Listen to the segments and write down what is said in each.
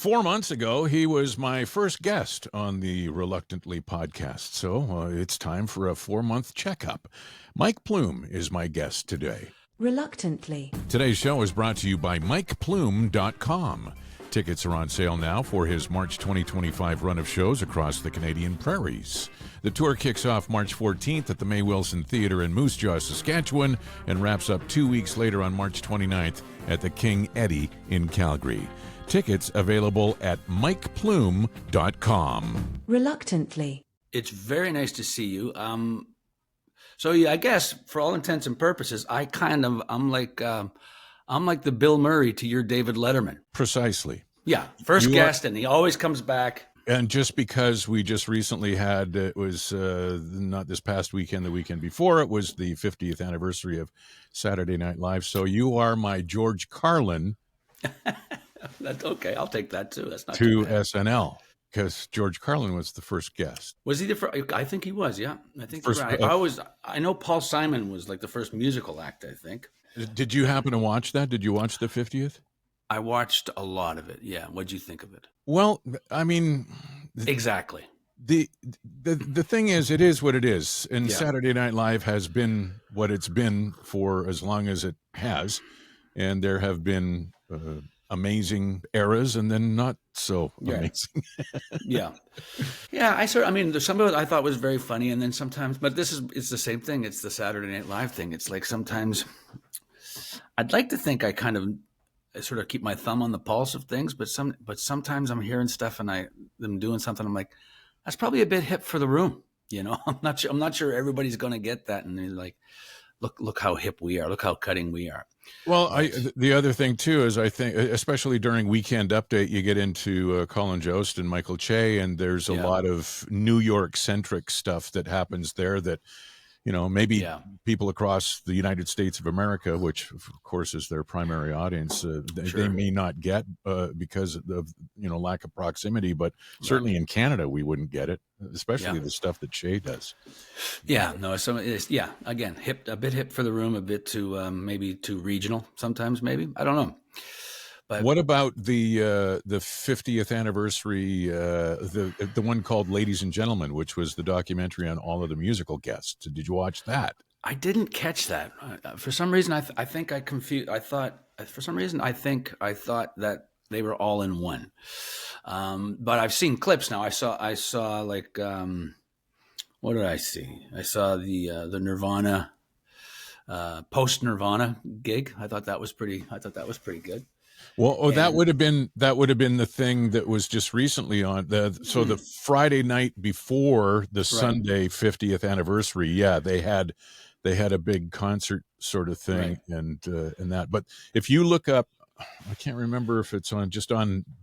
4 months ago, he was my first guest on the Reluctantly podcast. So it's time for a 4-month checkup. Mike Plume is my guest today. Reluctantly. Today's show is brought to you by MikePlume.com. Tickets are on sale now for his March 2025 run of shows across the Canadian Prairies. The tour kicks off March 14th at the May Wilson Theatre in Moose Jaw, Saskatchewan, and wraps up 2 weeks later on March 29th at the King Eddie in Calgary. Tickets available at MikePlume.com. Reluctantly. It's very nice to see you. So yeah, I guess for all intents and purposes, I'm like the Bill Murray to your David Letterman. Precisely. Yeah, first guest, and he always comes back. And just because we just recently had, it was not this past weekend, the weekend before, it was the 50th anniversary of Saturday Night Live. So you are my George Carlin. That's okay. I'll take that too. That's not to SNL, because George Carlin was the first guest. Was he the first? I think he was. Yeah, I think first, right. I know Paul Simon was like the first musical act. I think. Did you happen to watch that? Did you watch the 50th? I watched a lot of it. Yeah. What'd you think of it? Well, I mean, exactly. The thing is, it is what it is, and Yeah. Saturday Night Live has been what it's been for as long as it has, and there have been amazing eras and then not so amazing. Yeah. I mean, there's some of it I thought was very funny, and then sometimes, but it's the same thing. It's the Saturday Night Live thing. It's like sometimes I'd like to think I sort of keep my thumb on the pulse of things, but sometimes I'm hearing stuff and them doing something. I'm like, that's probably a bit hip for the room. You know, I'm not sure everybody's going to get that. And they're like, look how hip we are. Look how cutting we are. Well, the other thing too is I think, especially during Weekend Update, you get into Colin Jost and Michael Che, and there's a lot of New York centric stuff that happens there that, you know, maybe people across the United States of America, which of course is their primary audience, they may not get because of, you know, lack of proximity, but certainly in Canada we wouldn't get it, especially the stuff that Che does. Yeah, no, again, a bit hip for the room, a bit too maybe too regional sometimes, maybe. I don't know. But what about the 50th anniversary, the one called Ladies and Gentlemen, which was the documentary on all of the musical guests? Did you watch that? I didn't catch that. For some reason, I think I confused. I thought that they were all in one. But I've seen clips now. I saw like what did I see? I saw the Nirvana post Nirvana gig. I thought that was pretty good. Well, that would have been the thing that was just recently on the Friday night before the Sunday 50th anniversary. Yeah, they had a big concert sort of thing and that. But if you look up, I can't remember if it's on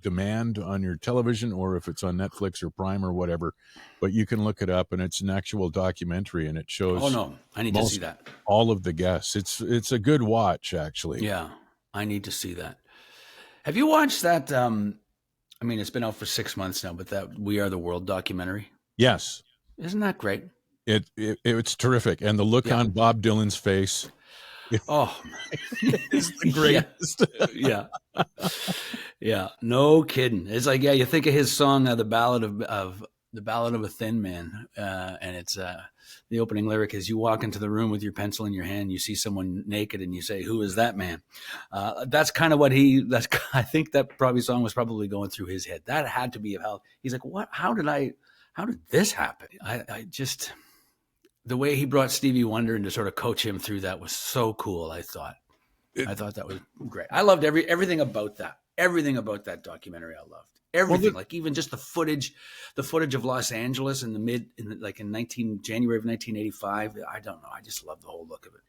demand on your television or if it's on Netflix or Prime or whatever, but you can look it up and it's an actual documentary and it shows. Oh no, I need to see that. All of the guests. It's a good watch actually. Yeah, I need to see that. Have you watched that? I mean, it's been out for 6 months now, but that We Are the World documentary. Yes. Isn't that great? It's terrific. And the look on Bob Dylan's face. Oh, it's the greatest. Yeah. No kidding. It's like, you think of his song, the Ballad of a Thin Man. And it's, the opening lyric is, you walk into the room with your pencil in your hand, you see someone naked and you say, who is that man? That's kind of what I think that song was probably going through his head. That had to be how he's like, what, how did this happen? I just, the way he brought Stevie Wonder in to sort of coach him through that was so cool. I thought that was great. I loved everything about that. Everything about that documentary I loved. Everything, like even just the footage of Los Angeles in January of 1985. I don't know. I just love the whole look of it.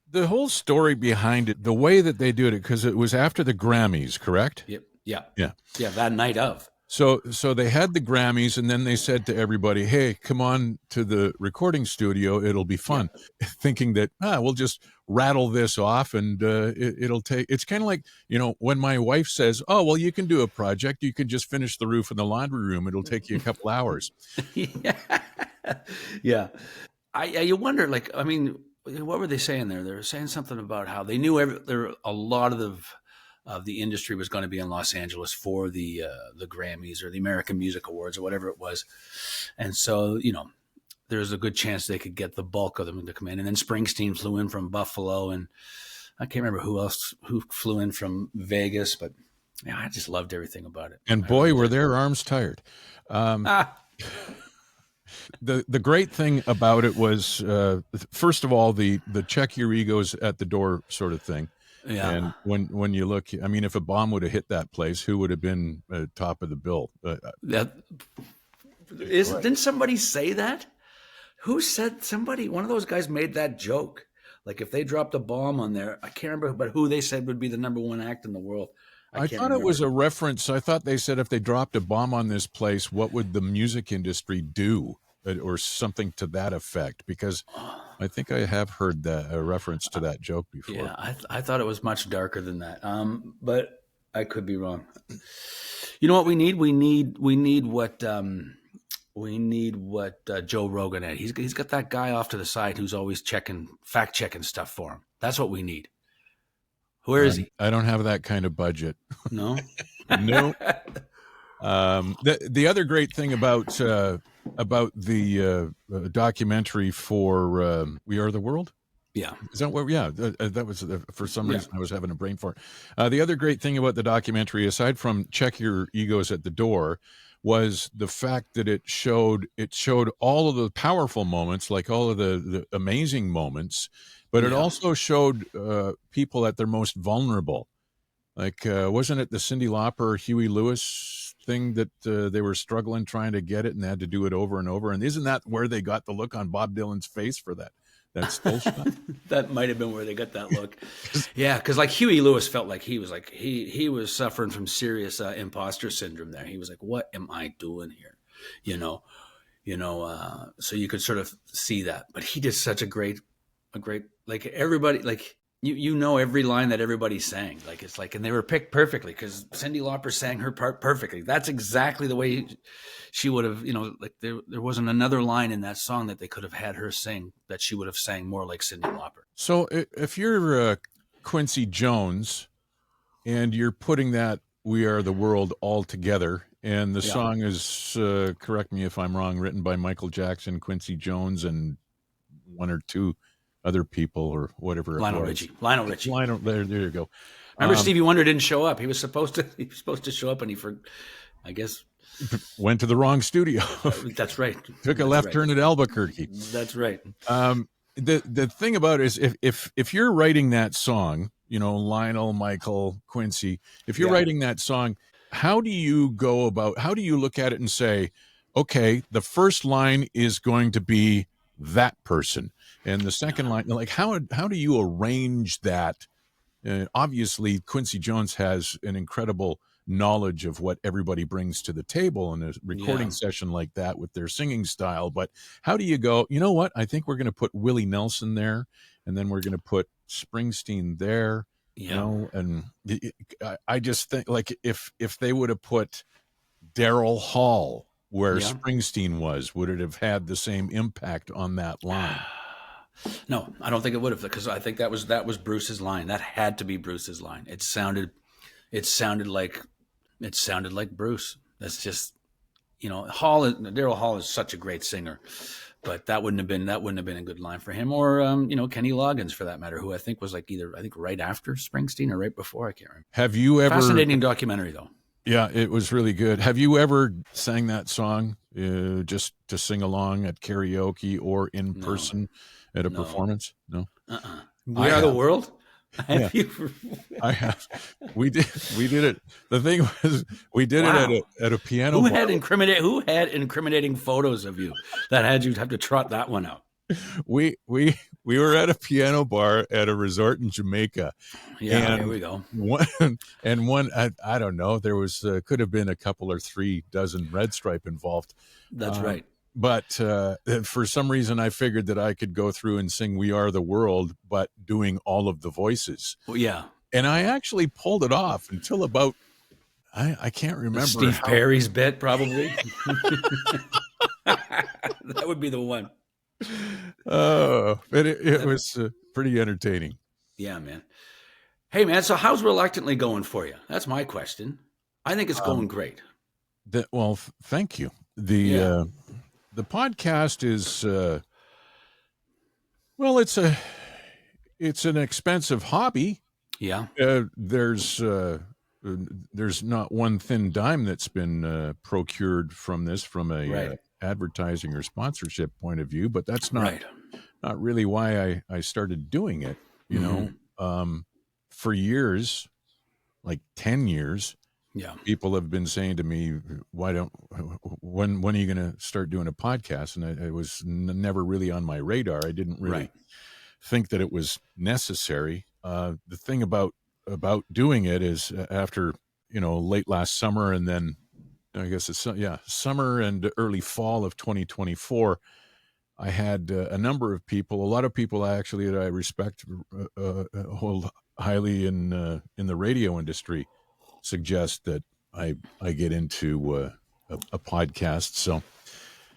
The whole story behind it, the way that they did it, because it was after the Grammys, correct? Yep. Yeah. Yeah. That night of. So they had the Grammys, and then they said to everybody, "Hey, come on to the recording studio; it'll be fun." Yeah. Thinking that we'll just rattle this off, and it'll take. It's kind of like, you know, when my wife says, "Oh, well, you can do a project. You can just finish the roof in the laundry room. It'll take you a couple hours." Yeah. You wonder, like, I mean, what were they saying there? They were saying something about how they knew there were a lot of the industry was going to be in Los Angeles for the Grammys or the American Music Awards or whatever it was. And so, there's a good chance they could get the bulk of them to come in. And then Springsteen flew in from Buffalo, and I can't remember who flew in from Vegas, but yeah, I just loved everything about it. And boy, were their arms tired. The great thing about it was, first of all, the check your egos at the door sort of thing. Yeah. And when you look, I mean, if a bomb would have hit that place, who would have been top of the bill? Didn't somebody say that? Who said one of those guys made that joke? Like if they dropped a bomb on there, I can't remember, but who they said would be the number one act in the world. I thought it was a reference. I thought they said if they dropped a bomb on this place, what would the music industry do? Or something to that effect, because I think I have heard a reference to that joke before. Yeah, I thought it was much darker than that, but I could be wrong. You know what we need? We need what Joe Rogan had. He's got that guy off to the side who's always fact checking stuff for him. That's what we need. Where is he? I don't have that kind of budget. No, no. The other great thing about the documentary for We Are the World. Yeah. Is that what? Yeah. That was for some reason I was having a brain fart. The other great thing about the documentary, aside from check your egos at the door, was the fact that it showed all of the powerful moments, like all of the amazing moments, but it also showed people at their most vulnerable. Like, wasn't it the Cyndi Lauper, Huey Lewis thing that they were struggling trying to get it and they had to do it over and over? And isn't that where they got the look on Bob Dylan's face for that still shot? That might have been where they got that look. Yeah, because like Huey Lewis felt like he was suffering from serious imposter syndrome there. He was like, what am I doing here? So you could sort of see that. But he did such a great, like everybody, like every line that everybody sang. Like it's like, and they were picked perfectly because Cyndi Lauper sang her part perfectly. That's exactly the way she would have, like there wasn't another line in that song that they could have had her sing that she would have sang more like Cyndi Lauper. So if you're Quincy Jones and you're putting that We Are the World all together, and the song is, correct me if I'm wrong, written by Michael Jackson, Quincy Jones, and one or two other people or whatever. Lionel Richie. There you go. Remember Stevie Wonder didn't show up. He was supposed to show up, and I guess went to the wrong studio. That's right. Took a left turn at Albuquerque. That's right. The thing about it is if you're writing that song, Lionel, Michael, Quincy, if you're writing that song, how do you look at it and say, okay, the first line is going to be that person, and the second line, like how do you arrange that? Obviously, Quincy Jones has an incredible knowledge of what everybody brings to the table in a recording session like that with their singing style. But how do you go, you know what? I think we're going to put Willie Nelson there, and then we're going to put Springsteen there. And I just think, like, if they would have put Daryl Hall where Springsteen was, would it have had the same impact on that line? No, I don't think it would have, because I think that was Bruce's line. That had to be Bruce's line. It sounded like Bruce. That's just, Daryl Hall is such a great singer, but that wouldn't have been a good line for him, or Kenny Loggins for that matter, who I think was like I think right after Springsteen or right before, I can't remember. Have you ever? Fascinating documentary though. Yeah, it was really good. Have you ever sang that song just to sing along at karaoke or in person at a performance? No. We Are the World? I have. We did it. The thing was, we did it at a piano bar. Who had incriminating photos of you that had you have to trot that one out? We were at a piano bar at a resort in Jamaica. Yeah, here we go. I don't know. There was could have been a couple or 3 dozen Red Stripe involved. That's right. But for some reason, I figured that I could go through and sing "We Are the World," but doing all of the voices. Well, yeah, and I actually pulled it off until about I can't remember. Steve Perry's bit, probably. That would be the one. Oh, but it was pretty entertaining. Yeah, man. Hey, man, so how's Reluctantly going for you? That's my question. I think it's going great. Well, thank you. Yeah. The podcast is well, it's an expensive hobby. Yeah. There's not one thin dime that's been procured from this from a Right. advertising or sponsorship point of view, but that's Right. not really why I started doing it. You know, Mm-hmm. for years, like 10 years, Yeah. people have been saying to me, when are you going to start doing a podcast? And it was never really on my radar. I didn't really Right. think that it was necessary. The thing about doing it is after, late last summer, and then I guess it's summer and early fall of 2024, I had a number of people, a lot of people actually that I respect, hold highly in the radio industry, suggest that I get into a podcast.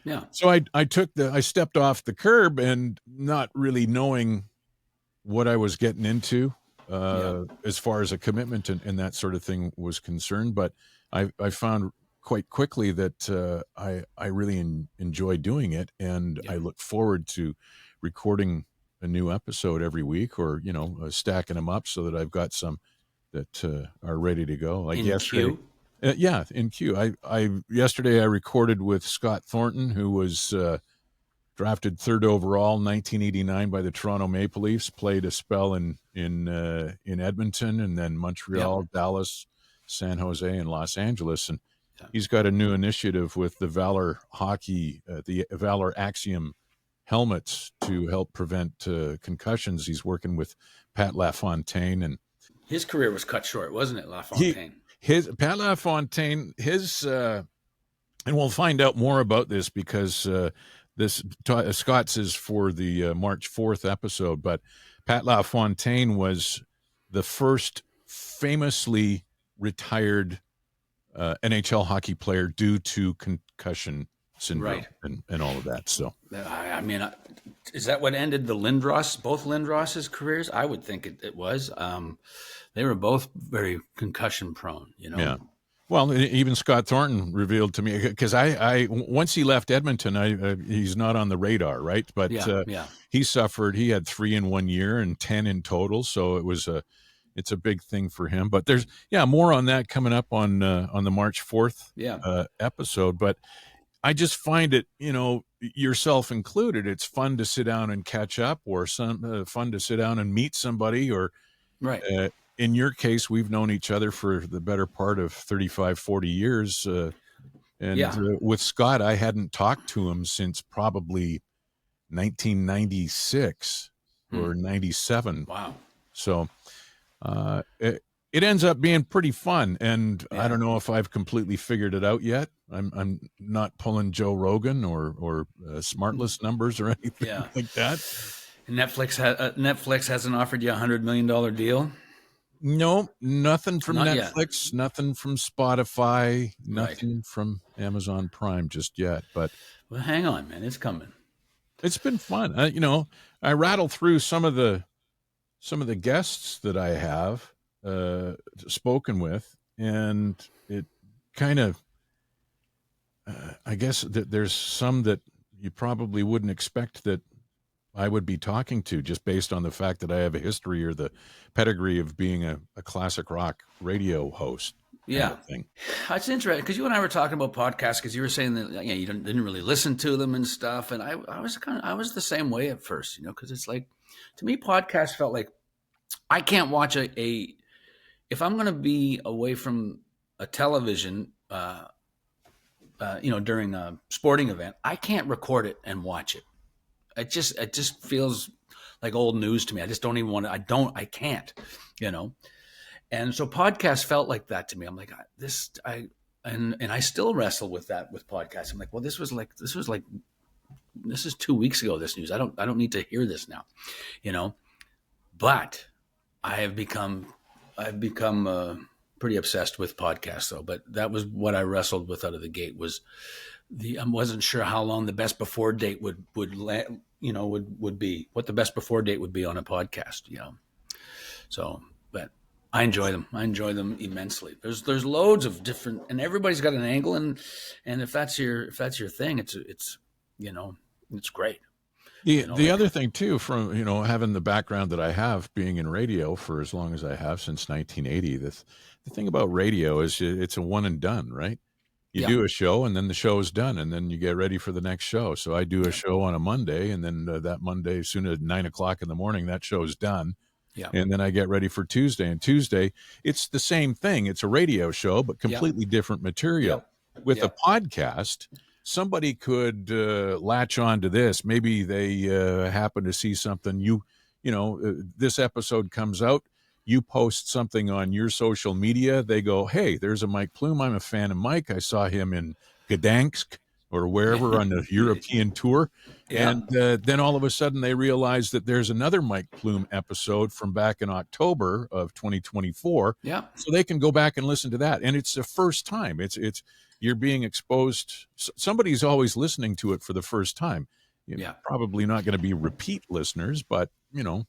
Yeah. So I stepped off the curb and not really knowing what I was getting into Yeah. as far as a commitment and that sort of thing was concerned. But I found quite quickly that I really enjoy doing it, and Yeah. I look forward to recording a new episode every week, or stacking them up so that I've got some that are ready to go. Like In yesterday, queue. yeah, in queue. Yesterday I recorded with Scott Thornton, who was drafted third overall, 1989 by the Toronto Maple Leafs. Played a spell in Edmonton, and then Yeah. Montreal, Dallas, San Jose, and Los Angeles. And Yeah. he's got a new initiative with the Valor Hockey, the Valor Axiom helmets to help prevent concussions. He's working with Pat LaFontaine, and His career was cut short, wasn't it, he LaFontaine? his Pat LaFontaine, and we'll find out more about this because Scott's is for the March 4th episode, but Pat LaFontaine was the first famously retired NHL hockey player due to concussion syndrome, Right. and all of that. So I mean, is that what ended both Lindros's careers? I would think it was. They were both very concussion prone, yeah. Well, even Scott Thornton revealed to me, because I once he left Edmonton, he's not on the radar, right? But Yeah. he suffered. He had 3 in 1 year and 10 in total, so it's a big thing for him. But there's more on that coming up on the March 4th Yeah. episode. But I just find it, yourself included, it's fun to sit down and catch up, or fun to sit down and meet somebody, or Right. in your case, we've known each other for the better part of 35, 40 years. Yeah. With Scott, I hadn't talked to him since probably 1996 or 97. Wow. So it ends up being pretty fun. And I Yeah. don't know if I've completely figured it out yet. I'm not pulling Joe Rogan or Smartless numbers or anything Yeah. like that. Netflix hasn't offered you $100 million deal. No, nothing from Not yet. Netflix, nothing from Spotify, Right. nothing from Amazon Prime just yet. But Well, hang on, man. It's coming. it's been fun. I rattle through some of the guests that I have spoken with, and it kind of, I guess that there's some that you probably wouldn't expect that I would be talking to, just based on the fact that I have a history or the pedigree of being a classic rock radio host. Yeah. Thing. It's interesting because you and I were talking about podcasts, because you were saying that you didn't really listen to them and stuff, and I was the same way at first, because it's like, to me, podcasts felt like I can't watch if I'm going to be away from a television, during a sporting event, I can't record it and watch it. It just feels like old news to me. I just don't even want to. I can't, And so podcasts felt like that to me. I'm like, and I still wrestle with that with podcasts. I'm like, well, this is 2 weeks ago, this news. I don't need to hear this now, But I've become pretty obsessed with podcasts, though. But that was what I wrestled with out of the gate. I wasn't sure how long the best before date would be, what the best before date would be on a podcast, So, but I enjoy them. I enjoy them immensely. There's loads of different, and everybody's got an angle, and if that's your thing, it's you know it's great. The Like other thing too, from having the background that I have, being in radio for as long as I have since 1980, the thing about radio is it's a one and done, right? You yeah, do a show and then the show is done and then you get ready for the next show. So I do a yeah, show on a Monday and then that Monday, soon at 9 o'clock in the morning, that show's done. yeah, And then I get ready for Tuesday. And Tuesday, it's the same thing. It's a radio show, but yeah, completely different yeah, material. With a yeah, podcast, somebody could latch on to this. Maybe they happen to see something. This episode comes out. You post something on your social media. They go, "Hey, there's a Mike Plume. I'm a fan of Mike. I saw him in Gdansk or wherever on the European tour." yeah, And then all of a sudden they realize that there's another Mike Plume episode from back in October of 2024. yeah, So they can go back and listen to that. And it's the first time. It's you're being exposed. Somebody's always listening to it for the first time. You're yeah. probably not going to be repeat listeners, but you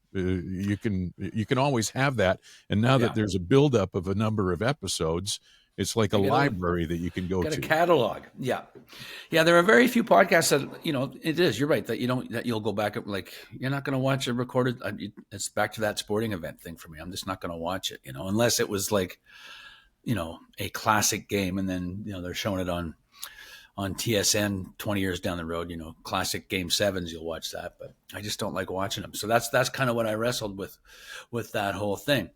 can always have that. And now that Yeah. there's a buildup of a number of episodes, it's like a You library that you can go got a to. catalog. Yeah. Yeah. There are very few podcasts that, it is, you're right, that you'll go back and like, you're not going to watch a recorded, it's back to that sporting event thing for me. I'm just not going to watch it, unless it was like, a classic game. And then, they're showing it on TSN 20 years down the road, classic game sevens, you'll watch that, but I just don't like watching them. So that's kind of what I wrestled with that whole thing.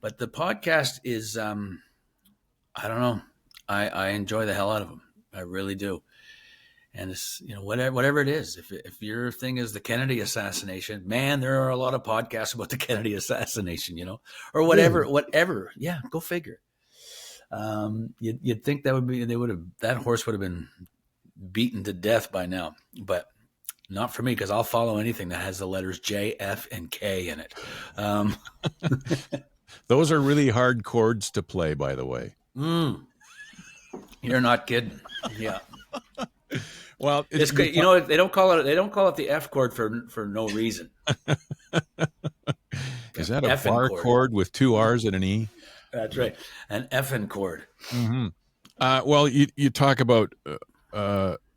But the podcast is, I don't know. I enjoy the hell out of them. I really do. And it's, whatever it is, if your thing is the Kennedy assassination, man, there are a lot of podcasts about the Kennedy assassination, or whatever. Yeah. Go figure. You'd think that horse would have been beaten to death by now, but not for me, because I'll follow anything that has the letters J, F, and K in it. Those are really hard chords to play, by the way. You're not kidding. Yeah. Well, It's great. They don't call it the F chord for no reason. Is that a Effing bar chord. chord with two R's and an E? That's right. An effing chord. Mm-hmm. Well, you talk about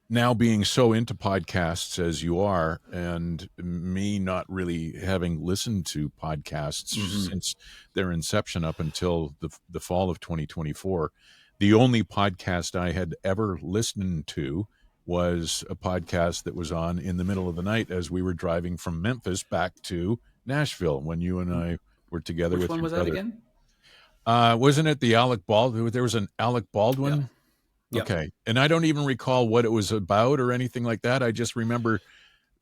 now being so into podcasts as you are, and me not really having listened to podcasts since their inception up until the fall of 2024. The only podcast I had ever listened to was a podcast that was on in the middle of the night as we were driving from Memphis back to Nashville when you and I were together. Which with one your was brother. that again? Wasn't it the Alec Baldwin? There was an Alec Baldwin. Yeah. Okay. And I don't even recall what it was about or anything like that. I just remember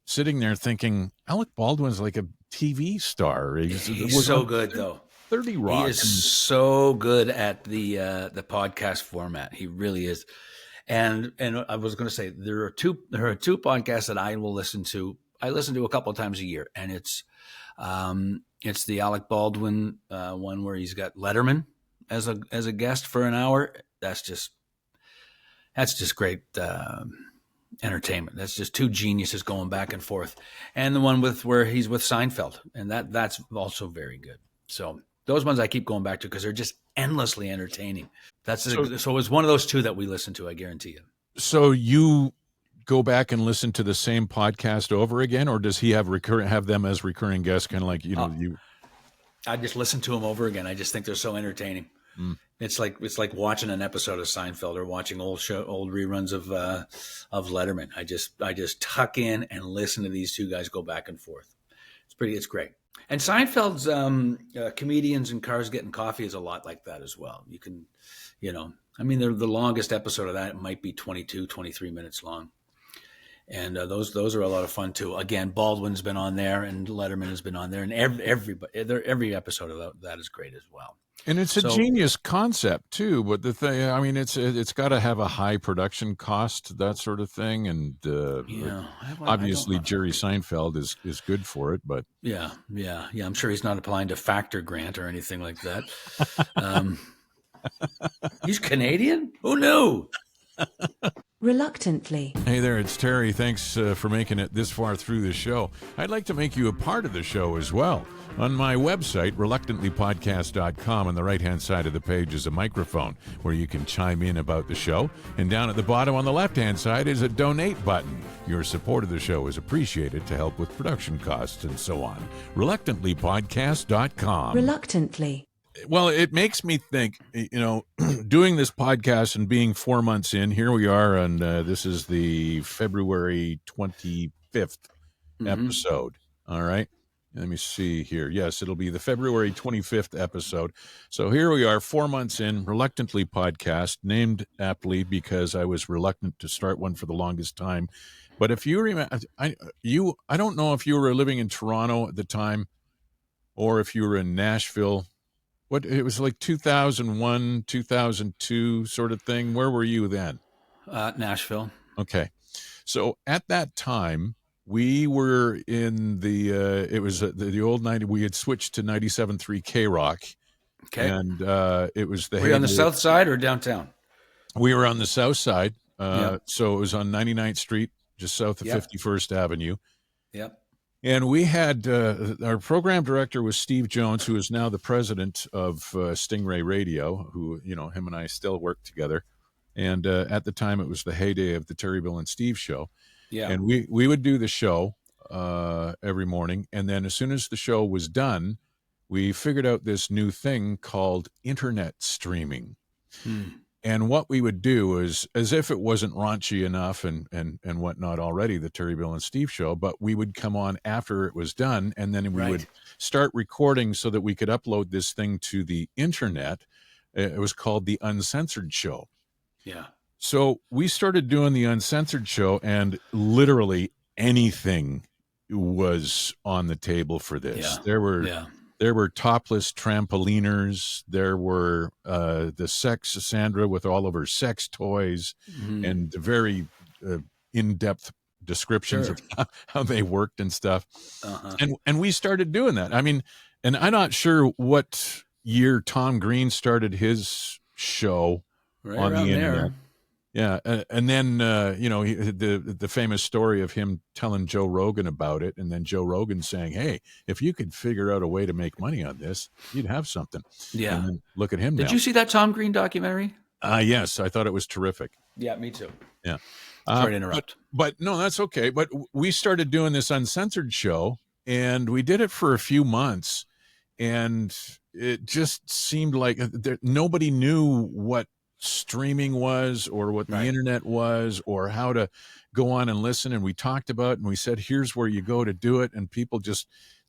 sitting there thinking, Alec Baldwin's like a TV star. He's so good, though. 30 Rock. He is so good at the podcast format. He really is. And I was going to say there are two podcasts that I will listen to. I listen to a couple of times a year, and it's the Alec Baldwin one where he's got Letterman as a guest for an hour. That's just great entertainment. That's just two geniuses going back and forth. And the one where he's with Seinfeld, and that's also very good. So those ones I keep going back to because they're just endlessly entertaining. So it was one of those two that we listened to, I guarantee you. So you go back and listen to the same podcast over again, or does he have them as recurring guests, kind of like you? I just listen to them over again. I just think they're so entertaining. It's like watching an episode of Seinfeld or watching old reruns of Letterman. I just tuck in and listen to these two guys go back and forth. It's great. And Seinfeld's Comedians in Cars Getting Coffee is a lot like that as well. You can, the longest episode of that might be 22, 23 minutes long. And those are a lot of fun too. Again, Baldwin's been on there and Letterman has been on there, and every episode of that is great as well. And it's a genius concept too. But the thing, I mean, it's got to have a high production cost, that sort of thing. And obviously Jerry Seinfeld is good for it. But yeah. I'm sure he's not applying to Factor Grant or anything like that. He's Canadian? Who knew? Reluctantly. Hey there, it's Terry. Thanks for making it this far through the show. I'd like to make you a part of the show as well. On my website, reluctantlypodcast.com, on the right-hand side of the page is a microphone where you can chime in about the show. And down at the bottom on the left-hand side is a donate button. Your support of the show is appreciated to help with production costs and so on. Reluctantlypodcast.com. Reluctantly. Well, it makes me think, doing this podcast and being 4 months in, here we are, and this is the February 25th episode. All right. Let me see here. Yes, it'll be the February 25th episode. So here we are, 4 months in, Reluctantly Podcast, named aptly because I was reluctant to start one for the longest time. But if you remember, I don't know if you were living in Toronto at the time or if you were in Nashville. It was like 2001, 2002 sort of thing. Where were you then? Nashville. Okay. So at that time, we were in it was the old 90, we had switched to 97.3 K-Rock. Okay. And it was Were you on the south side or downtown? We were on the south side. Yep. So it was on 99th Street, just south of 51st Avenue. Yep. And we had our program director was Steve Jones, who is now the president of Stingray Radio, who, him and I still work together. And at the time, it was the heyday of the Terry, Bill, and Steve show. Yeah. And we would do the show every morning. And then as soon as the show was done, we figured out this new thing called internet streaming. And what we would do is, as if it wasn't raunchy enough and whatnot already, the Terry, Bill, and Steve show, but we would come on after it was done, and then we would start recording so that we could upload this thing to the internet. It was called the Uncensored Show. Yeah. So we started doing the Uncensored Show, and literally anything was on the table for this. Yeah. There were topless trampoliners. There were the sex Sandra with all of her sex toys and very in-depth descriptions of how they worked and stuff. And we started doing that. I mean, and I'm not sure what year Tom Green started his show on the internet. There. Yeah, and then the famous story of him telling Joe Rogan about it, and then Joe Rogan saying, "Hey, if you could figure out a way to make money on this, you'd have something." Yeah. And then look at him now. Did you see that Tom Green documentary? Yes, I thought it was terrific. Yeah, me too. Yeah. Sorry to interrupt. But no, that's okay. But we started doing this Uncensored show, and we did it for a few months, and it just seemed like nobody knew what streaming was or what the internet was or how to go on and listen. And we talked about it, and we said, here's where you go to do it. And people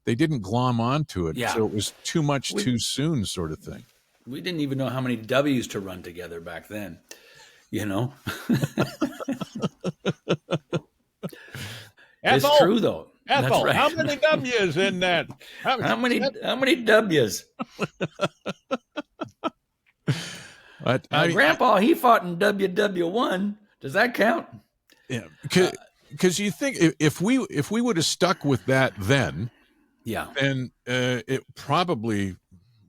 they didn't glom onto it. Yeah. So it was too much too soon sort of thing. We didn't even know how many W's to run together back then, Ethel, It's true though. Ethel, how many W's in that? How many W's? But Grandpa, he fought in WW1. Does that count? Yeah, because you think if we would have stuck with that then, then it probably,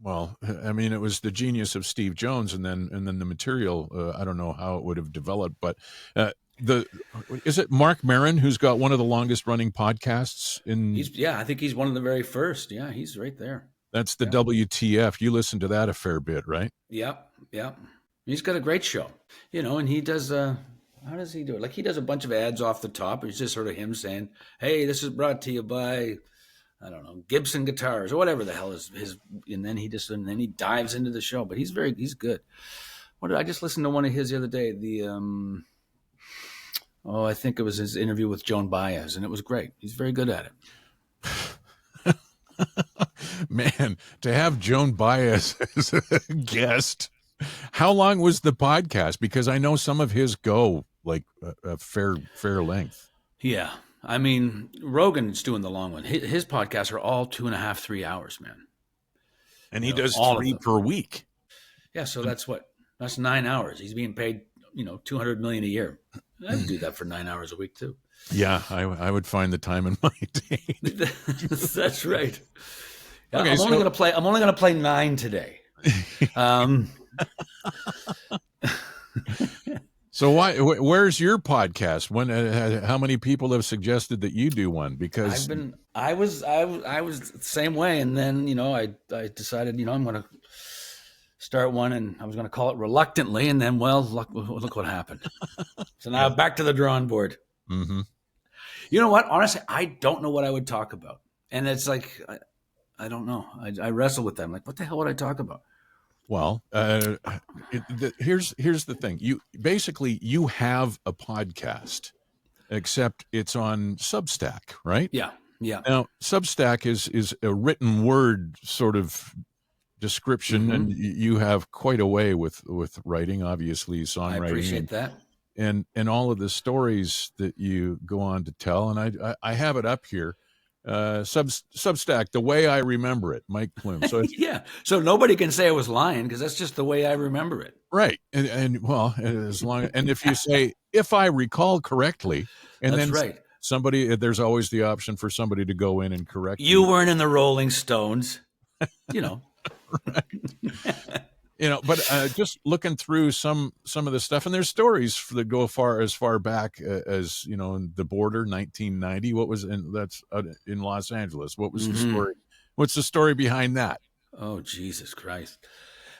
it was the genius of Steve Jones, and then the material. I don't know how it would have developed, but is it Mark Maron who's got one of the longest running podcasts in? I think he's one of the very first. Yeah, he's right there. That's the WTF. You listen to that a fair bit, right? Yeah. He's got a great show, and he does, how does he do it? Like he does a bunch of ads off the top. It's just sort of him saying, hey, this is brought to you by, I don't know, Gibson guitars or whatever the hell is his. And then he dives into the show, but he's good. I just listened to one of his the other day. I think it was his interview with Joan Baez, and it was great. He's very good at it. Man, to have Joan Baez as a guest. How long was the podcast? Because I know some of his go like a fair length. Yeah. I mean, Rogan's doing the long one. His podcasts are all 2.5, 3 hours, man. And he does 3 per week. Yeah. So that's 9 hours. He's being paid, $200 million a year. I'd do that for 9 hours a week too. Yeah. I would find the time in my day. That's right. Yeah, okay, I'm only going to play 9 today. So where's your podcast? How many people have suggested that you do one? Because I was the same way. And then, I decided, I'm going to start one, and I was going to call it Reluctantly. And then, well, look what happened. So now back to the drawing board. Mm-hmm. You know what? Honestly, I don't know what I would talk about. And it's like, I don't know. I wrestle with that. I'm like, what the hell would I talk about? Well, here's the thing. You have a podcast, except it's on Substack, right? Yeah. Now, Substack is a written word sort of description, Mm-hmm. and you have quite a way with writing, obviously, songwriting. I appreciate that. And all of the stories that you go on to tell. And I have it up here. Substack, the way I remember it, Mike Plume. So yeah, so nobody can say I was lying, because that's just the way I remember it. Right, and well, as long and if you say if I recall correctly, and that's then right. Somebody, there's always the option for somebody to go in and correct you. Weren't in the Rolling Stones, right. But just looking through some of the stuff, and there's stories that go as far back as in the border, 1990. What was that's in Los Angeles? What was the story? What's the story behind that? Oh, Jesus Christ!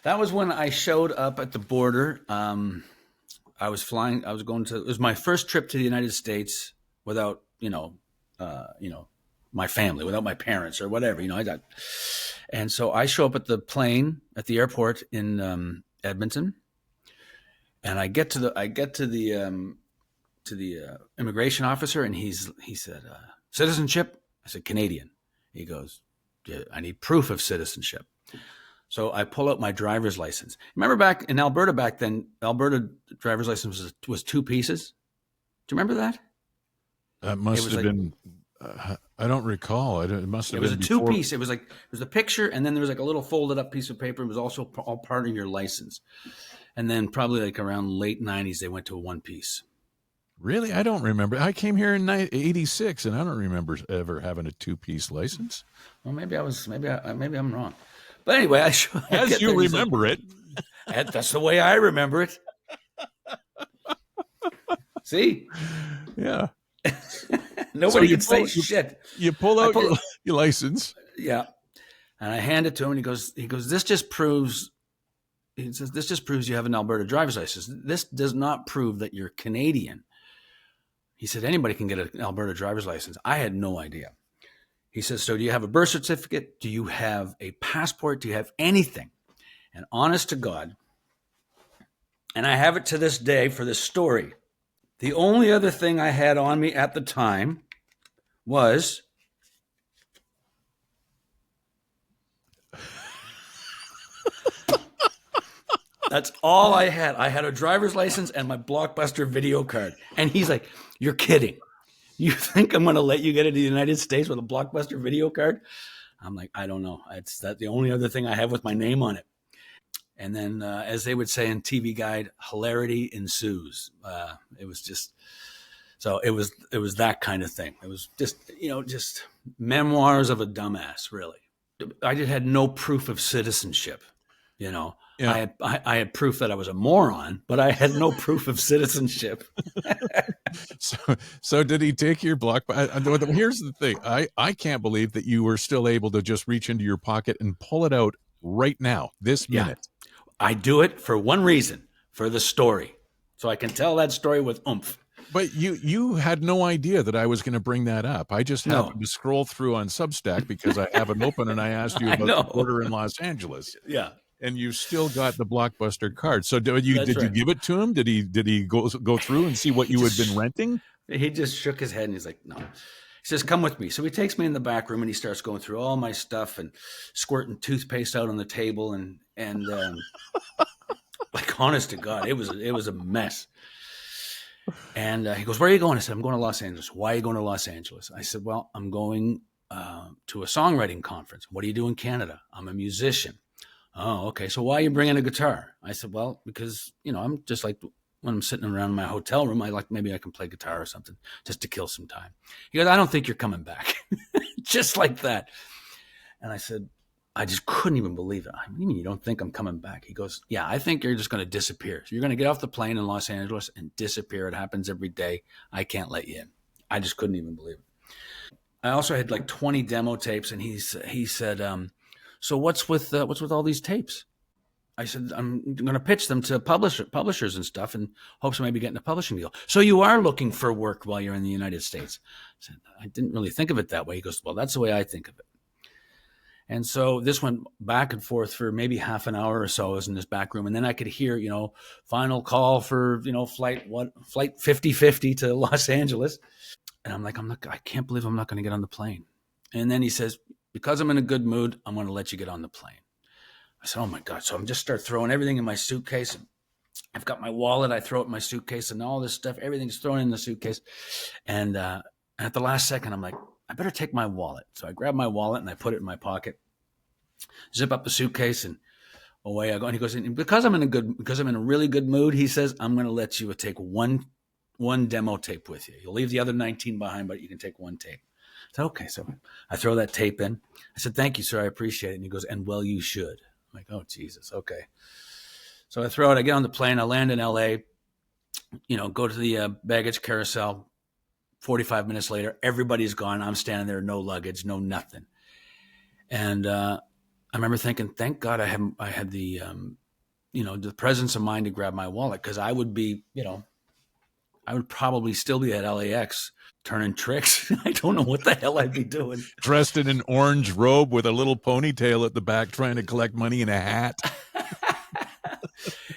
That was when I showed up at the border. I was flying. I was going to. It was my first trip to the United States without my family, without my parents or whatever. And so I show up at the plane at the airport in Edmonton, and I get to the immigration officer, and he said, citizenship? I said, Canadian. He goes, I need proof of citizenship. So I pull out my driver's license. Remember back in Alberta back then, Alberta driver's license was 2 pieces. Do you remember that? That must have been. I don't recall. It must have been. It was a 2-piece. It was the picture, and then there was like a little folded up piece of paper. It was also all part of your license. And then probably like around late 90s, they went to a 1-piece. Really? I don't remember. I came here in 86, and I don't remember ever having a 2-piece license. Well, maybe I'm wrong. But anyway, as you remember it. That's the way I remember it. See? Yeah. Nobody can say shit. You pull out your license. Yeah. And I hand it to him, and he goes, this just proves you have an Alberta driver's license. This does not prove that you're Canadian. He said, anybody can get an Alberta driver's license. I had no idea. He says, so do you have a birth certificate? Do you have a passport? Do you have anything? And honest to God, and I have it to this day for this story, the only other thing I had on me at the time was that's all I had. I had a driver's license and my Blockbuster video card. And he's like, you're kidding. You think I'm going to let you get into the United States with a Blockbuster video card? I'm like, I don't know. It's the only other thing I have with my name on it. And then, as they would say in TV Guide, hilarity ensues. It was just, so it was that kind of thing. It was just, just memoirs of a dumbass, really. I just had no proof of citizenship, Yeah. I had proof that I was a moron, but I had no proof of citizenship. So did he take your Blockbuster? Here's the thing. I can't believe that you were still able to just reach into your pocket and pull it out right now, this minute. I do it for one reason, for the story. So I can tell that story with oomph. But you had no idea that I was going to bring that up. I just happened to scroll through on Substack because I have it open, and I asked you about the border in Los Angeles. Yeah. And you still got the Blockbuster card. So did you give it to him? Did he go through and see what you had been renting? He just shook his head and he's like, no. He says, come with me. So he takes me in the back room and he starts going through all my stuff and squirting toothpaste out on the table and like, honest to God, it was a mess. And he goes, where are you going? I said, I'm going to Los Angeles. Why are you going to Los Angeles? I said, well, I'm going to a songwriting conference. What do you do in Canada? I'm a musician. Oh, okay. So why are you bringing a guitar? I said, well, because, I'm just like when I'm sitting around my hotel room, maybe I can play guitar or something just to kill some time. He goes, I don't think you're coming back. Just like that. And I said, I just couldn't even believe it. I mean, you don't think I'm coming back? He goes, yeah, I think you're just going to disappear. So you're going to get off the plane in Los Angeles and disappear. It happens every day. I can't let you in. I just couldn't even believe it. I also had like 20 demo tapes, and he said, so what's with all these tapes? I said, I'm going to pitch them to publishers and stuff in hopes of maybe getting a publishing deal. So you are looking for work while you're in the United States? I said, I didn't really think of it that way. He goes, well, that's the way I think of it. And so this went back and forth for maybe half an hour or so. I was in this back room, and then I could hear, final call for, flight 5050 to Los Angeles. And I'm like, I can't believe I'm not going to get on the plane. And then he says, because I'm in a good mood, I'm going to let you get on the plane. I said, oh my God. So I'm just start throwing everything in my suitcase. I've got my wallet. I throw it in my suitcase and all this stuff. Everything's thrown in the suitcase. And at the last second, I'm like, I better take my wallet. So I grab my wallet and I put it in my pocket, zip up the suitcase, and away I go. And he goes, because I'm in a really good mood, he says, I'm going to let you take one demo tape with you. You'll leave the other 19 behind, but you can take one tape. I said, okay. So I throw that tape in. I said, thank you, sir. I appreciate it. And he goes, and well, you should. I'm like, oh, Jesus. Okay. So I throw it. I get on the plane. I land in LA, go to the baggage carousel. 45 minutes later, everybody's gone. I'm standing there, no luggage, no nothing. And I remember thinking, thank God I had the, the presence of mind to grab my wallet, because I would be, I would probably still be at LAX turning tricks. I don't know what the hell I'd be doing. Dressed in an orange robe with a little ponytail at the back, trying to collect money in a hat.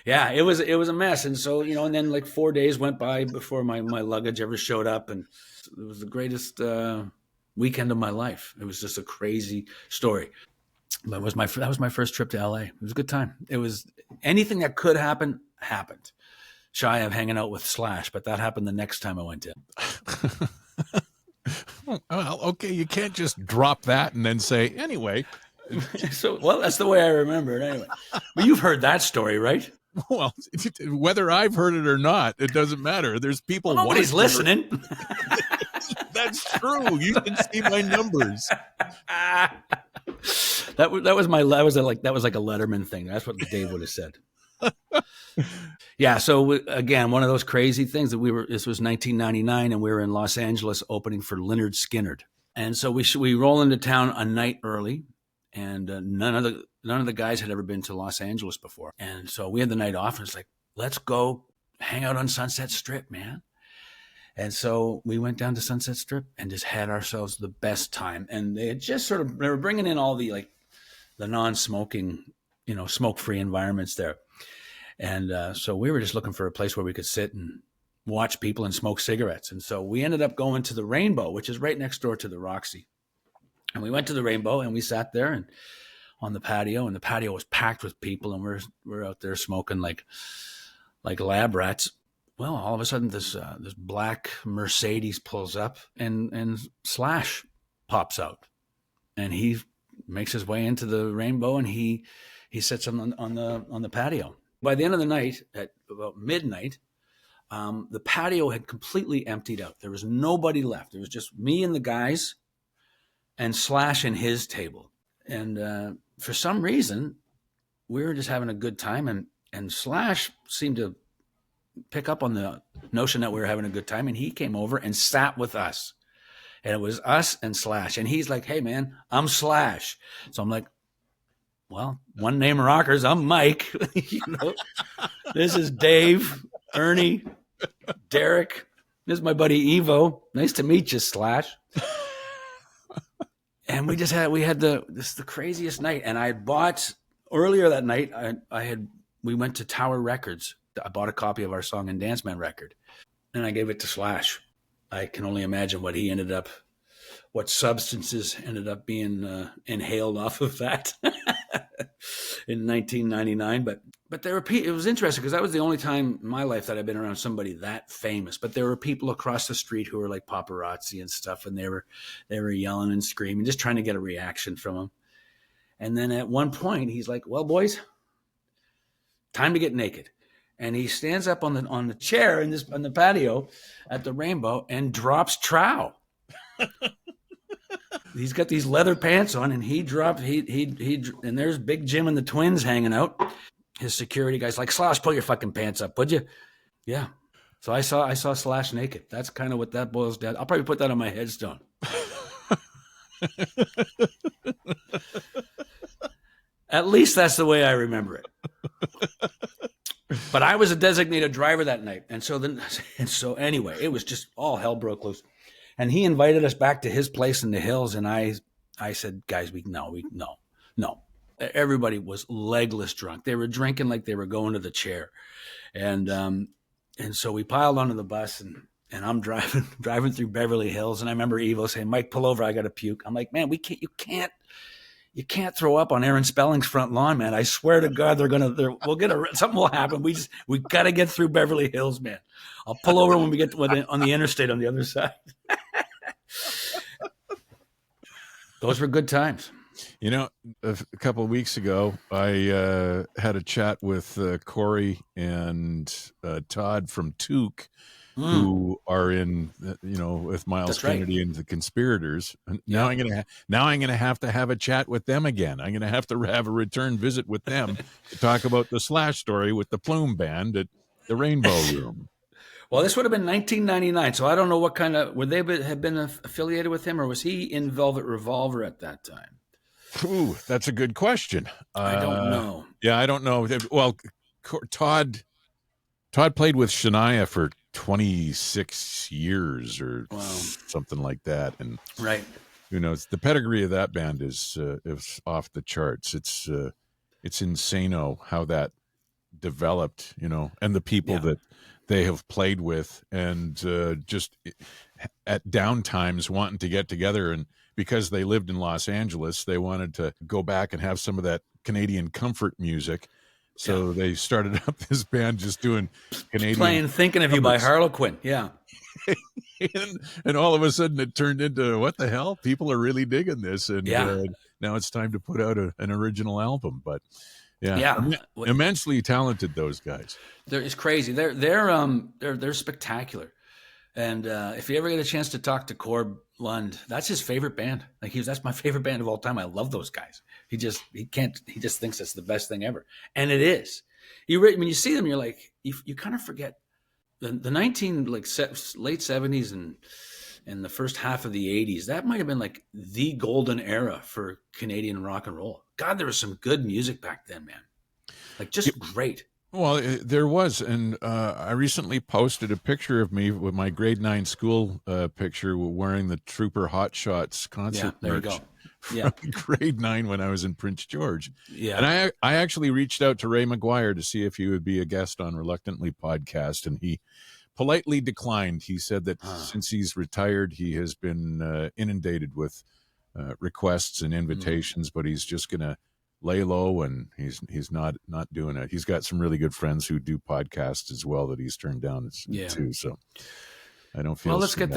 Yeah, it was a mess. And so, and then like 4 days went by before my luggage ever showed up. And it was the greatest weekend of my life. It was just a crazy story. But that was my first trip to LA. It was a good time. It was anything that could happen, happened. Shy of hanging out with Slash, but that happened the next time I went in. Well, okay, you can't just drop that and then say, anyway. So, well, that's the way I remember it anyway. But you've heard that story, right? Well, whether I've heard it or not, it doesn't matter. There's people. Well, nobody's listening. That's true. You can see my numbers. That was like a Letterman thing. That's what Dave would have said. Yeah. So again, one of those crazy things that this was 1999, and we were in Los Angeles opening for Lynyrd Skynyrd. And so we roll into town a night early, and none of the guys had ever been to Los Angeles before. And so we had the night off, and it's like, let's go hang out on Sunset Strip, man. And so we went down to Sunset Strip and just had ourselves the best time. And they had just they were bringing in all the non-smoking, smoke-free environments there. And so we were just looking for a place where we could sit and watch people and smoke cigarettes. And so we ended up going to the Rainbow, which is right next door to the Roxy. And we went to the Rainbow and we sat there and on the patio, and the patio was packed with people, and we're out there smoking like lab rats. Well, all of a sudden this black Mercedes pulls up and Slash pops out, and he makes his way into the Rainbow, and he sits on the patio. By the end of the night, at about midnight, the patio had completely emptied out. There was nobody left. There was just me and the guys and Slash and his table. And for some reason, we were just having a good time, and Slash seemed to pick up on the notion that we were having a good time, and he came over and sat with us. And it was us and Slash. And he's like, hey, man, I'm Slash. So I'm like, well, one name rockers, I'm Mike. This is Dave, Ernie, Derek. This is my buddy Evo. Nice to meet you, Slash. And we had the craziest night. And I had bought earlier that night, we went to Tower Records. I bought a copy of our Song and Dance Man record, and I gave it to Slash. I can only imagine what substances ended up being inhaled off of that in 1999. But it was interesting because that was the only time in my life that I've been around somebody that famous. But there were people across the street who were like paparazzi and stuff, and they were yelling and screaming, just trying to get a reaction from him. And then at one point, he's like, well, time to get naked. And he stands up on the chair on the patio at the Rainbow and drops trow. he's got these leather pants on, and he and there's Big Jim and the twins hanging out. His security guy's like, Slash, pull your fucking pants up, would you? Yeah. So I saw Slash naked. That's kind of what that boils down. I'll probably put that on my headstone. At least that's the way I remember it. But I was a designated driver that night. And so anyway, it was just all hell broke loose. And he invited us back to his place in the hills. And I said, guys, no. Everybody was legless drunk. They were drinking like they were going to the chair. And so we piled onto the bus, and I'm driving through Beverly Hills. And I remember Evo saying, Mike, pull over. I got to puke. I'm like, man, you can't throw up on Aaron Spelling's front lawn, man. I swear to God, something will happen. We got to get through Beverly Hills, man. I'll pull over when we get on the interstate on the other side. Those were good times. You know, a couple of weeks ago, I had a chat with Corey and Todd from Took, who are in, with Miles Kennedy and the Conspirators. Now I'm gonna have to have a chat with them again. I'm gonna have to have a return visit with them to talk about the Slash story with the Plume Band at the Rainbow Room. Well, this would have been 1999, so I don't know what kind of would they have been affiliated with him, or was he in Velvet Revolver at that time? Ooh, that's a good question. I don't know. Yeah, I don't know. Well, Todd played with Shania for 26 years or something like that, and who knows? The pedigree of that band is off the charts. It's insano how that developed, and the people that they have played with, and just at down times wanting to get together, and because they lived in Los Angeles, they wanted to go back and have some of that Canadian comfort music. So they started up this band just doing Canadian playing Thinking of You by Harlequin. Yeah. and all of a sudden it turned into, what the hell? People are really digging this. And now it's time to put out an original album. But immensely talented, those guys. It's crazy. They're spectacular. And if you ever get a chance to talk to Corb Lund, that's his favorite band. That's my favorite band of all time. I love those guys. He just thinks it's the best thing ever. And it is. When you see them, you're like, you kind of forget the late 70s and the first half of the 80s. That might have been like the golden era for Canadian rock and roll. God, there was some good music back then, man. Like just great. Well, there was, and I recently posted a picture of me with my grade 9 school picture wearing the Trooper Hot Shots concert merch from grade 9 when I was in Prince George. Yeah, and I actually reached out to Ray McGuire to see if he would be a guest on Reluctantly podcast, and he politely declined. He said that since he's retired, he has been inundated with requests and invitations, but he's just going to lay low, and he's not doing it. He's got some really good friends who do podcasts as well that he's turned down too. So I don't feel. Well, let's get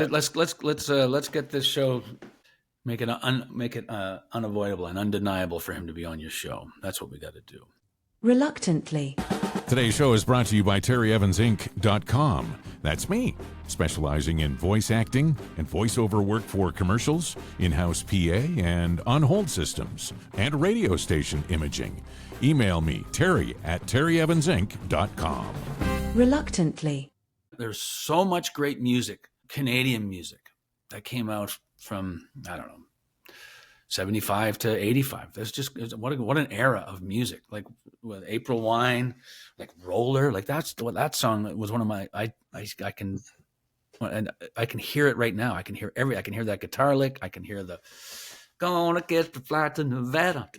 this show, make it unavoidable and undeniable for him to be on your show. That's what we got to do. Reluctantly. Today's show is brought to you by TerryEvansInc.com. That's me, specializing in voice acting and voiceover work for commercials, in-house PA, and on-hold systems, and radio station imaging. Email me, Terry@TerryEvansInc.com. Reluctantly. There's so much great music, Canadian music, that came out from, 75 to 85. That's just what an era of music. Like with April Wine, like Roller, like that song was one of my. I can hear it right now. I can hear that guitar lick. I can hear the gonna get the flight to Nevada,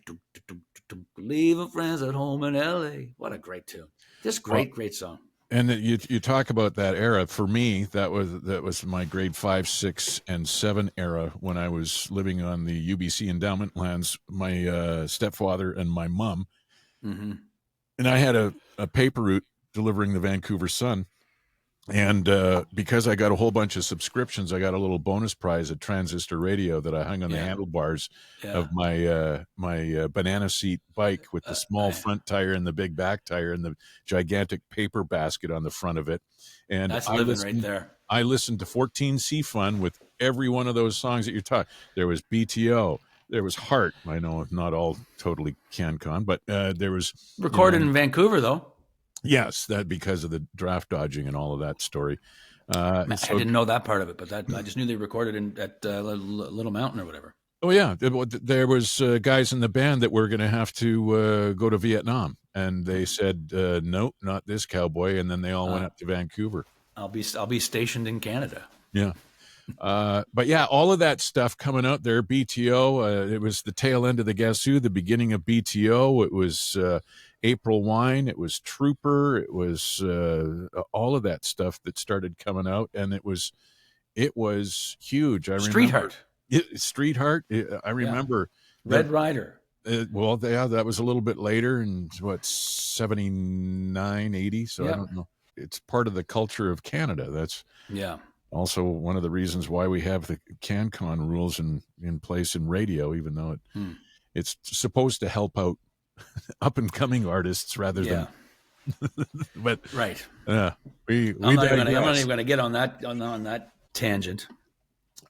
leaving friends at home in LA. What a great tune! Just great song. And you talk about that era. For me, that was my grade 5, 6, and 7 era when I was living on the UBC endowment lands. My stepfather and my mom, and I had a paper route delivering the Vancouver Sun. And because I got a whole bunch of subscriptions, I got a little bonus prize at Transistor Radio that I hung on the handlebars of my banana seat bike with the small front tire and the big back tire and the gigantic paper basket on the front of it. And that's living right there. I listened to 14C Fun with every one of those songs that you're talking. There was BTO. There was Heart. I know not all totally CanCon, but there was, Recorded in Vancouver, though. yes, that because of the draft dodging and all of that story. I didn't know that part of it, but I just knew they recorded at Little Mountain or whatever. Oh yeah, there was guys in the band that were going to have to go to Vietnam, and they said, "Nope, not this cowboy." And then they all went up to Vancouver. I'll be stationed in Canada. Yeah, but yeah, all of that stuff coming out there. BTO. It was the tail end of the Guess Who, the beginning of BTO. It was April Wine. It was Trooper. It was all of that stuff that started coming out, and it was huge. I remember Streetheart. Streetheart. I remember Red Rider. Well, yeah, that was a little bit later, and what 79, 80. So I don't know. It's part of the culture of Canada. That's also one of the reasons why we have the CanCon rules in place in radio, even though it's supposed to help out up and coming artists rather than. But right. I'm not even going to get on that tangent.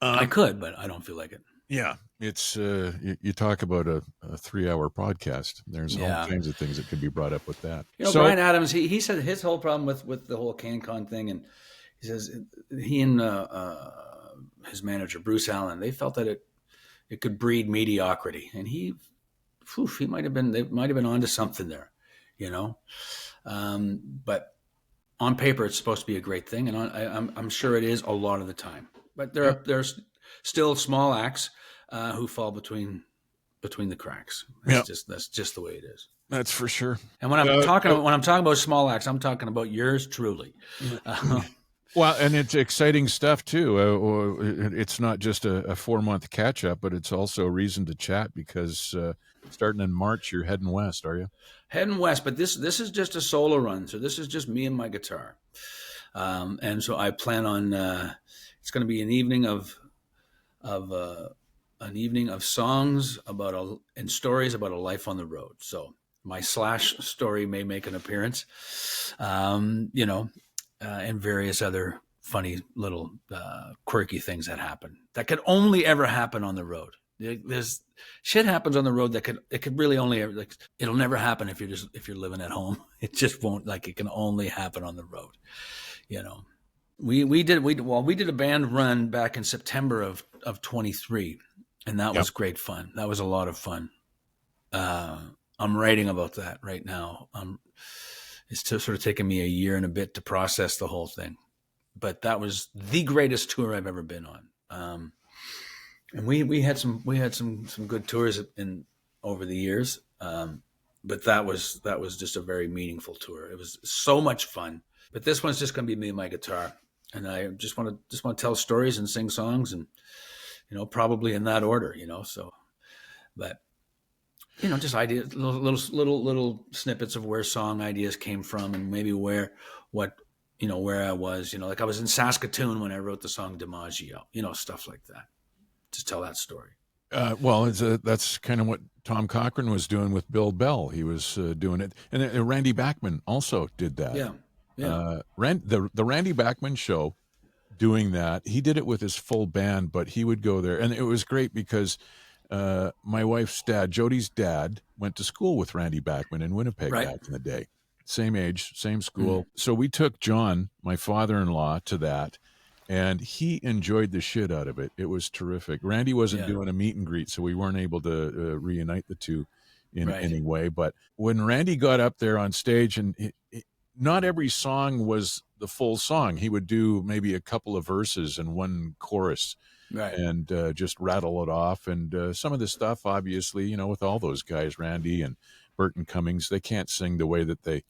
I could, but I don't feel like it. Yeah, it's you talk about a 3-hour podcast. There's all kinds of things that could be brought up with that. Brian Adams, he said his whole problem with the whole CanCon thing, and he says he and his manager Bruce Allen, they felt that it could breed mediocrity, and he might have been onto something there, but on paper it's supposed to be a great thing, and I'm sure it is a lot of the time. But there's still small acts who fall between the cracks. That's just the way it is. That's for sure. And when I'm talking about small acts, I'm talking about yours truly. Well, and it's exciting stuff too. It's not just a 4-month catch up, but it's also a reason to chat because starting in March, you're heading west, are you? Heading west, but this is just a solo run, so this is just me and my guitar, and so I plan on. It's going to be an evening of songs and stories about a life on the road. So my Slash story may make an appearance, and various other funny little quirky things that happen that could only ever happen on the road. There's shit happens on the road that could really only ever, it'll never happen if you're living at home. It just won't. It can only happen on the road, We did a band run back in September of 23, and that was great fun. That was a lot of fun. I'm writing about that right now. It's sort of taken me a year and a bit to process the whole thing, but that was the greatest tour I've ever been on. And we had some good tours over the years, but that was just a very meaningful tour. It was so much fun. But this one's just going to be me and my guitar. And I just want to tell stories and sing songs, and probably in that order, So, but just ideas, little snippets of where song ideas came from, and maybe where I was, I was in Saskatoon when I wrote the song DiMaggio, stuff like that. Just tell that story. Well, that's kind of what Tom Cochrane was doing with Bill Bell. He was doing it, and Randy Bachman also did that. Yeah. The Randy Bachman show, doing that, he did it with his full band, but he would go there, and it was great because my wife's dad, Jody's dad, went to school with Randy Bachman in Winnipeg back in the day. Same age, same school. So we took John, my father-in-law, to that, and he enjoyed the shit out of it. It was terrific. Randy wasn't doing a meet and greet, so we weren't able to reunite the two in any way. But when Randy got up there on stage, and not every song was the full song. He would do maybe a couple of verses and one chorus, and just rattle it off. And some of the stuff, obviously, with all those guys, Randy and Burton Cummings, they can't sing the way that they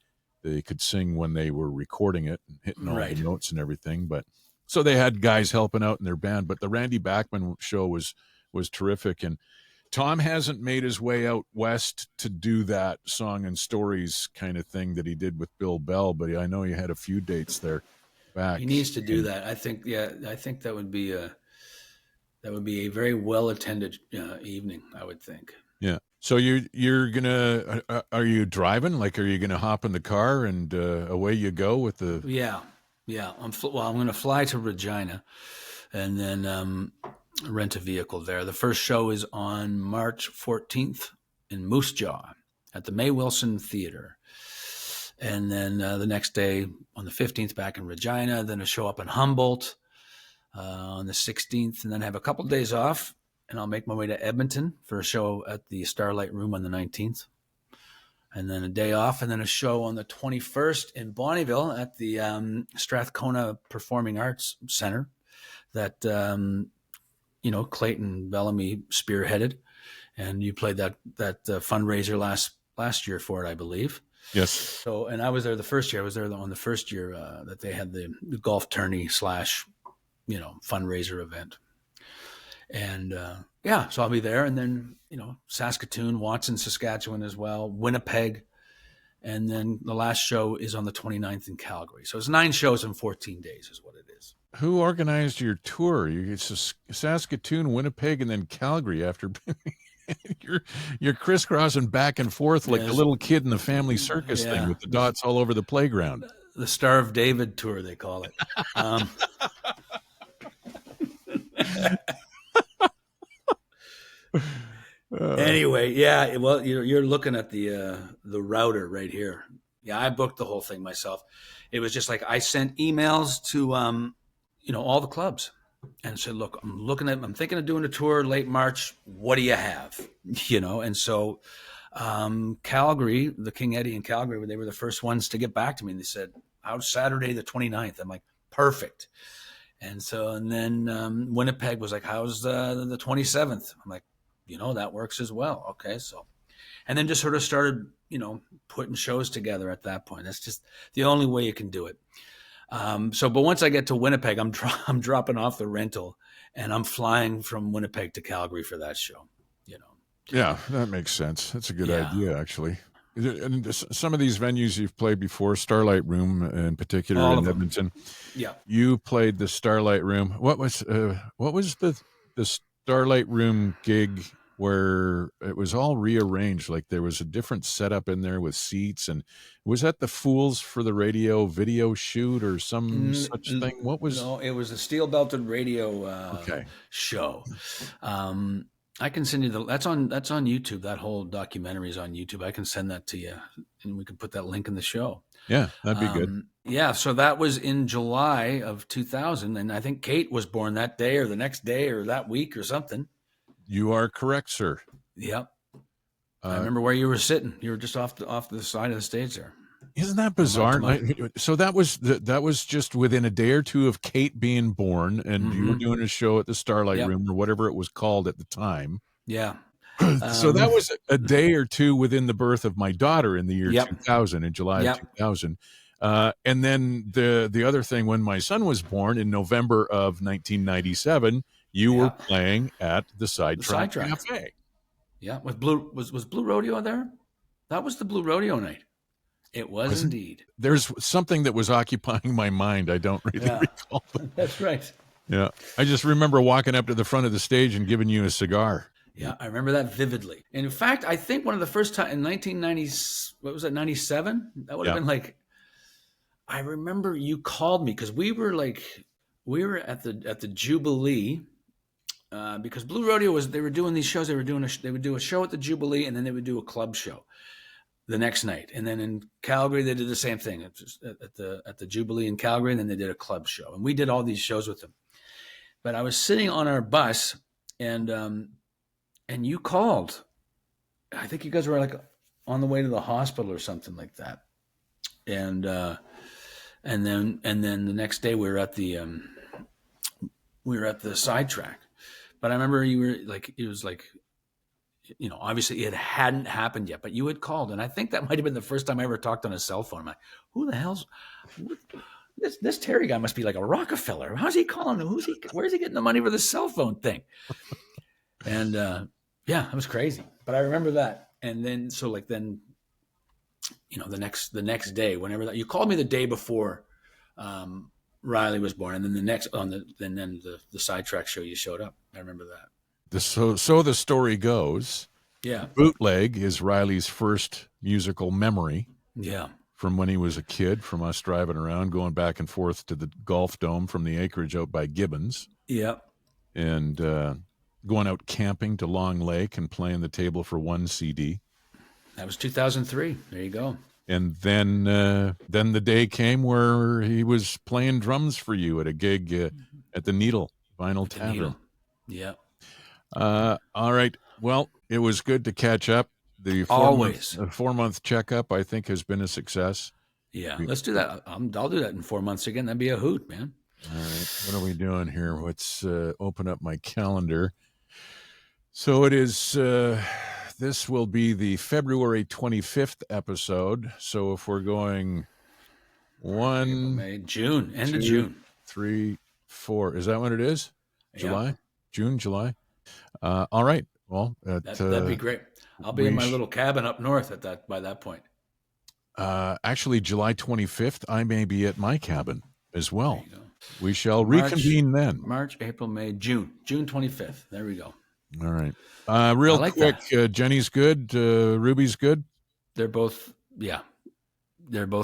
could sing when they were recording it and hitting all the notes and everything. But so they had guys helping out in their band. But the Randy Bachman show was terrific. And Tom hasn't made his way out west to do that song and stories kind of thing that he did with Bill Bell, but I know he had a few dates there back. He needs to do that. I think that would be a very well attended evening, I would think. Yeah. So you're gonna are you driving? Are you gonna hop in the car and away you go with the? Yeah. Yeah, I'm going to fly to Regina, and then rent a vehicle there. The first show is on March 14th in Moose Jaw at the May Wilson Theater, and then the next day on the 15th back in Regina. Then a show up in Humboldt on the 16th, and then have a couple of days off, and I'll make my way to Edmonton for a show at the Starlight Room on the 19th. And then a day off, and then a show on the 21st in Bonnyville at the Strathcona Performing Arts Center that, Clayton Bellamy spearheaded. And you played that fundraiser last year for it, I believe. Yes. So, and I was there the first year. I was there on the first year that they had the golf tourney / fundraiser event. And so I'll be there, and then Saskatoon, Watson, Saskatchewan as well, Winnipeg, and then the last show is on the 29th in Calgary. So it's 9 shows in 14 days is what it is. Who organized your tour? It's Saskatoon, Winnipeg, and then Calgary. After you're crisscrossing back and forth like the little kid in the family circus thing with the dots all over the playground. The Star of David tour, they call it. Anyway, yeah. Well, you're looking at the router right here. Yeah, I booked the whole thing myself. It was just like I sent emails to all the clubs and said, "Look, I'm thinking of doing a tour late March. What do you have?" And so Calgary, the King Eddie in Calgary, they were the first ones to get back to me, and they said, "How's Saturday the 29th?" I'm like, "Perfect." And then Winnipeg was like, "How's the 27th?" I'm like, that works as well. Okay. So, and then just sort of started, putting shows together at that point. That's just the only way you can do it. But once I get to Winnipeg, I'm dropping off the rental and I'm flying from Winnipeg to Calgary for that show, Yeah, that makes sense. That's a good idea, actually. And some of these venues you've played before, Starlight Room in particular in Edmonton. Yeah. You played the Starlight Room. What was the Starlight Room gig where it was all rearranged? Like there was a different setup in there with seats, and was that the Fools for the Radio video shoot or some such thing? What was? No, it was a Steel Belted Radio show. I can send you that's on YouTube. That whole documentary is on YouTube. I can send that to you, and we can put that link in the show. Yeah, that'd be good. Yeah, so that was in July of 2000, and I think Kate was born that day or the next day or that week or something. You are correct, sir. Yep. I remember where you were sitting. You were just off the side of the stage there. Isn't that bizarre? So that was just within a day or two of Kate being born, and you were doing a show at the Starlight Room or whatever it was called at the time. Yeah. So that was a day or two within the birth of my daughter in the year 2000, in July of 2000. And then the other thing, when my son was born in November of 1997, you were playing at the Sidetrack Cafe. Yeah, was Blue Rodeo there? That was the Blue Rodeo night. It was indeed. There's something that was occupying my mind. I don't really recall. That's right. Yeah, I just remember walking up to the front of the stage and giving you a cigar. Yeah, I remember that vividly. And in fact, I think one of the first time in 1990, what was that, 97? That would have been like, I remember you called me because we were at the Jubilee. Because Blue Rodeo they were doing these shows. They would do a show at the Jubilee, and then they would do a club show the next night. And then in Calgary, they did the same thing at the Jubilee in Calgary, and then they did a club show. And we did all these shows with them. But I was sitting on our bus, and you called. I think you guys were like on the way to the hospital or something like that. And then the next day we were at the Sidetrack. But I remember you were like, it was like, obviously it hadn't happened yet, but you had called. And I think that might've been the first time I ever talked on a cell phone. I'm like, who the hell's this Terry guy must be like a Rockefeller. How's he calling? Where's he getting the money for the cell phone thing? And, it was crazy, but I remember that. And then, the next day, whenever you called me the day before, Riley was born, and then the Sidetrack show you showed up. I remember that. So the story goes. Yeah. Bootleg is Riley's first musical memory. Yeah. from when he was a kid, from us driving around, going back and forth to the golf dome from the acreage out by Gibbons. Yep. And going out camping to Long Lake and playing the table for one CD. That was 2003. There you go. And then the day came where he was playing drums for you at a gig at the Needle Vinyl Tavern. Yeah. All right. Well, it was good to catch up. The 4-month checkup, I think, has been a success. Yeah, let's do that. I'll do that in 4 months again. That'd be a hoot, man. All right. What are we doing here? Let's open up my calendar. So it is... this will be the February 25th episode. So if we're going June, end of June. 3, 4. Is that what it is? July? Yeah. June, July? All right. Well, that'd be great. I'll be in my little cabin up north by that point. Actually, July 25th, I may be at my cabin as well. We shall reconvene then. March, April, May, June. June 25th. There we go. All right. Real quick, Jenny's good. Ruby's good. They're both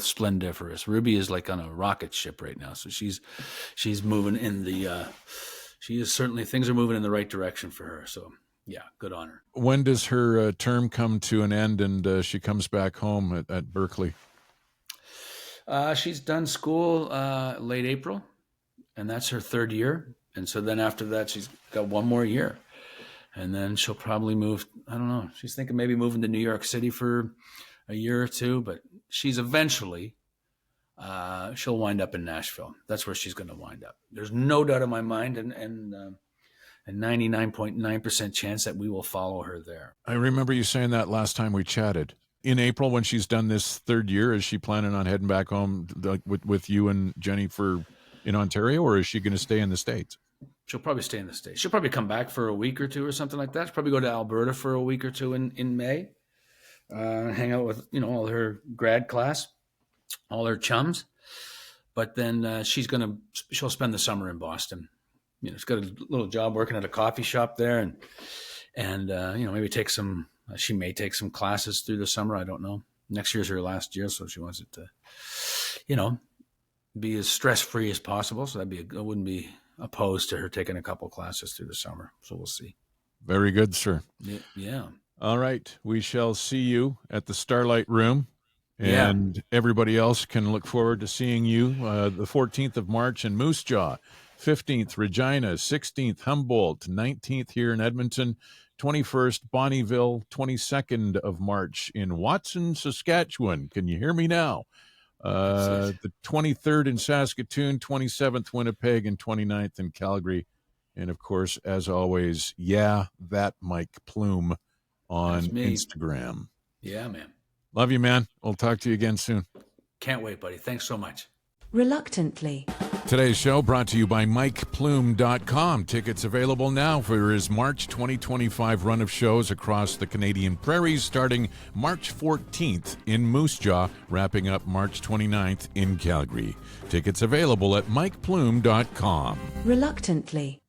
splendiferous. Ruby is like on a rocket ship right now, so she's moving in the. She is certainly, things are moving in the right direction for her. So yeah, good on her. When does her term come to an end and she comes back home at Berkeley? She's done school late April, and that's her third year. And so then after that, she's got one more year. And then she'll probably move, I don't know, she's thinking maybe moving to New York City for a year or two, but she's eventually, she'll wind up in Nashville. That's where she's going to wind up. There's no doubt in my mind and a 99.9% chance that we will follow her there. I remember you saying that last time we chatted. In April, when she's done this third year, is she planning on heading back home with you and Jenny in Ontario, or is she going to stay in the States? She'll probably stay in the States. She'll probably come back for a week or two or something like that. She'll probably go to Alberta for a week or two in May, hang out with, all her grad class, all her chums. But then she'll spend the summer in Boston. She's got a little job working at a coffee shop there, and maybe she may take some classes through the summer. I don't know. Next year's her last year, so she wants it to, be as stress-free as possible. So I wouldn't be opposed to her taking a couple classes through the summer. So we'll see. Very good, sir. Yeah. All right. We shall see you at the Starlight Room. And everybody else can look forward to seeing you the 14th of March in Moose Jaw, 15th Regina, 16th Humboldt, 19th here in Edmonton, 21st Bonnyville, 22nd of March in Watson, Saskatchewan. Can you hear me now? The 23rd in Saskatoon, 27th Winnipeg, and 29th in Calgary. And, of course, as always, that Mike Plume on Instagram. Yeah, man. Love you, man. We'll talk to you again soon. Can't wait, buddy. Thanks so much. Reluctantly. Today's show brought to you by MikePlume.com. Tickets available now for his March 2025 run of shows across the Canadian Prairies, starting March 14th in Moose Jaw, wrapping up March 29th in Calgary. Tickets available at MikePlume.com. Reluctantly.